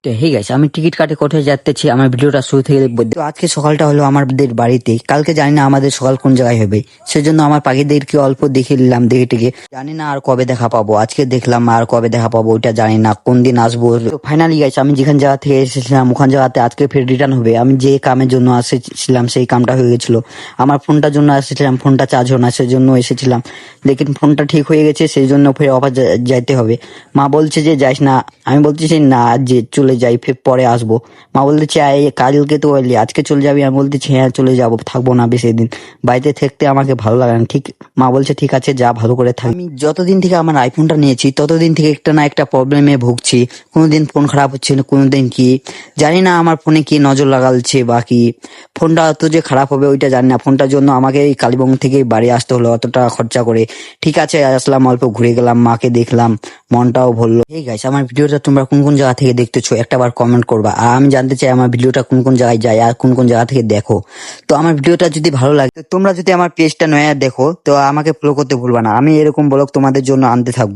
তো hey guys, আমি ticket কাটে কোথায় যাচ্তেছি আমার ভিডিওটা শুরু থেকে দেখবো। তো আজকে সকালটা হলো আমাদের বাড়িতে, কালকে জানি না আমাদের সকাল কোন জায়গায় হবে, সেজন্য আমার পাখিদেরকে অল্প দেখে নিলাম, দেখে টেকে জানি না আর কবে দেখা পাবো। আজকে দেখলাম, আর কবে দেখা পাবো ওইটা জানি না, কোন দিন আসবো। তো ফাইনালি গাইস, আমি যেখান জায়গা থেকে এসেছিলাম ওখান জায়গাতে আজকে ফের রিটার্ন হবে। আমি যে কামের জন্য এসেছিলাম সেই কামটা হয়ে গেছিল। আমার ফোনটার জন্য এসেছিলাম, ফোনটা চার্জ হয় না সেজন্য এসেছিলাম, লেকিন ফোনটা ঠিক হয়ে গেছে, সেই জন্য ফের আবার যাইতে হবে। মা বলছে যে যাইস না, আমি বলছি যে না, যে চলে যাই, ফের পরে আসবো। মা বলতেছে কালকে তো এলি, আজকে চলে যাবি? আমি বলতেছি হ্যাঁ চলে যাবো, থাকবো না বেশি দিন, বাড়িতে থাকতে আমাকে ভালো লাগে না। ঠিক, মা বলছে ঠিক আছে যা, ভালো করে থাক। আমি যতদিন থেকে আমার আইফোনটা নিয়েছি ততদিন থেকে একটা না একটা প্রবলেমে ভুগছি। কোনোদিন ফোন খারাপ হচ্ছে না, কোনোদিন কি জানি না আমার ফোনে কি নজর লাগালছে বা কি, ফোনটা তো যে খারাপ হবে ওইটা জানি না। ফোনটার জন্য আমাকে এই কালীবঙ্গ থেকে বাড়ি আসতে হলো অত টাকা খরচা করে। ঠিক আছে আসলাম, অল্প ঘুরে গেলাম, মাকে দেখলাম, মনটাও ভরলো। এই গাইস, আমার ভিডিওটা তোমরা কোন কোন জায়গা থেকে দেখতেছো একটাবার কমেন্ট করবা, আর আমি জানতে চাই আমার ভিডিওটা কোন কোন জায়গায় যায় আর কোন কোন জায়গা থেকে দেখো। তো আমার ভিডিওটা যদি ভালো লাগে, তো তোমরা যদি আমার পেজটা নয়া দেখো তো আমাকে ফলো করতে ভুলবা না, আমি এরকম ব্লগ তোমাদের জন্য আনতে থাকবো।